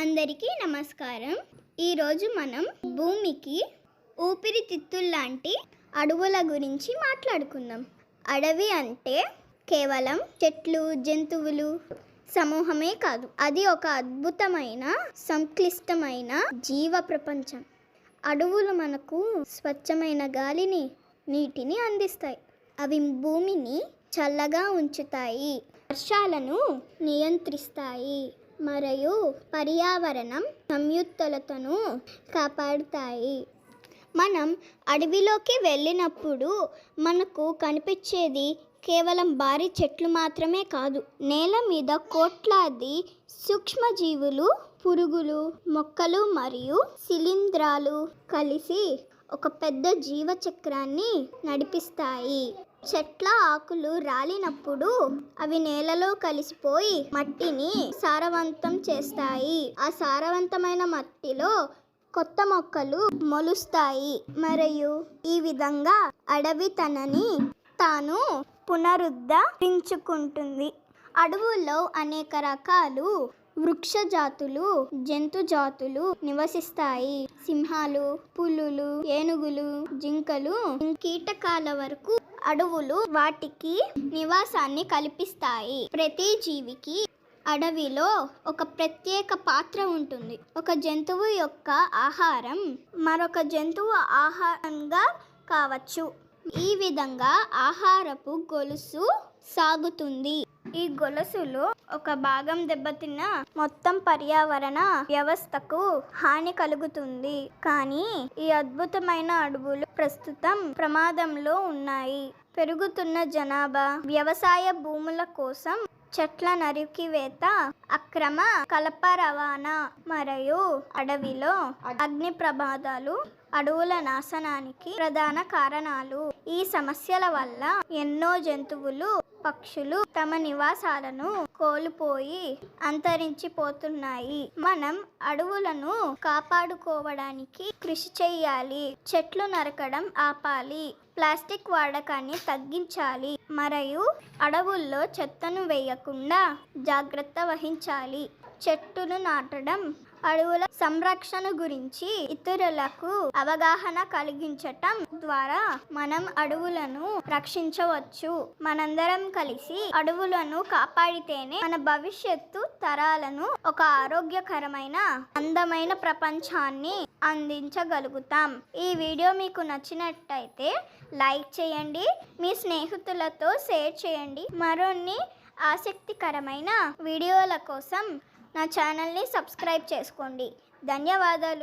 అందరికీ నమస్కారం. ఈరోజు మనం భూమికి ఊపిరితిత్తుల్లాంటి అడవుల గురించి మాట్లాడుకుందాం. అడవి అంటే కేవలం చెట్లు, జంతువులు సమూహమే కాదు. అది ఒక అద్భుతమైన, సంక్లిష్టమైన జీవ ప్రపంచం. అడవులు మనకు స్వచ్ఛమైన గాలిని, నీటిని అందిస్తాయి. అవి భూమిని చల్లగా ఉంచుతాయి, వర్షాలను నియంత్రిస్తాయి మరియు పర్యావరణం సమతుల్యతను కాపాడుతాయి. మనం అడవిలోకి వెళ్ళినప్పుడు మనకు కనిపించేది కేవలం భారీ చెట్లు మాత్రమే కాదు. నేల మీద కోట్లాది సూక్ష్మజీవులు, పురుగులు, మొక్కలు మరియు శిలీంధ్రాలు కలిసి ఒక పెద్ద జీవచక్రాన్ని నడిపిస్తాయి. చెట్ల ఆకులు రాలినప్పుడు అవి నేలలో కలిసిపోయి మట్టిని సారవంతం చేస్తాయి. ఆ సారవంతమైన మట్టిలో కొత్త మొక్కలు మొలుస్తాయి మరియు ఈ విధంగా అడవి తనని తాను పునరుద్ధరించుకుంటుంది. అడవుల్లో అనేక రకాలు వృక్ష జాతులు, జంతు జాతులు నివసిస్తాయి. సింహాలు, పులులు, ఏనుగులు, జింకలు, కీటకాల వరకు అడవులు వాటికి నివాసాన్ని కల్పిస్తాయి. ప్రతి జీవికి అడవిలో ఒక ప్రత్యేక పాత్ర ఉంటుంది. ఒక జంతువు యొక్క ఆహారం మరొక జంతువు ఆహారంగా కావచ్చు. ఈ విధంగా ఆహారపు గొలుసు సాగుతుంది. ఈ గొలుసులో ఒక భాగం దెబ్బతిన్న మొత్తం పర్యావరణ వ్యవస్థకు హాని కలుగుతుంది. కానీ ఈ అద్భుతమైన అడవులు ప్రస్తుతం ప్రమాదంలో ఉన్నాయి. పెరుగుతున్న జనాభా, వ్యవసాయ భూముల కోసం చెట్ల నరికివేత, అక్రమ కలప రవాణా మరియు అడవిలో అగ్ని ప్రమాదాలు అడవుల నాశనానికి ప్రధాన కారణాలు. ఈ సమస్యల వల్ల ఎన్నో జంతువులు, పక్షులు తమ నివాసాలను కోల్పోయి అంతరించిపోతున్నాయి. మనం అడవులను కాపాడుకోవడానికి కృషి చేయాలి. చెట్లు నరకడం ఆపాలి, ప్లాస్టిక్ వాడకాన్ని తగ్గించాలి మరియు అడవుల్లో చెత్తను వేయకుండా జాగ్రత్త వహించాలి. చెట్టును నాటడం, అడవుల సంరక్షణ గురించి ఇతరులకు అవగాహన కలిగించటం ద్వారా మనం అడవులను రక్షించవచ్చు. మనందరం కలిసి అడవులను కాపాడితేనే మన భవిష్యత్తు తరాలను ఒక ఆరోగ్యకరమైన, అందమైన ప్రపంచాన్ని అందించగలుగుతాం. ఈ వీడియో మీకు నచ్చినట్టయితే లైక్ చేయండి, మీ స్నేహితులతో షేర్ చేయండి. మరిన్ని ఆసక్తికరమైన వీడియోల కోసం నా ఛానల్ని సబ్స్క్రైబ్ చేసుకోండి. ధన్యవాదాలు.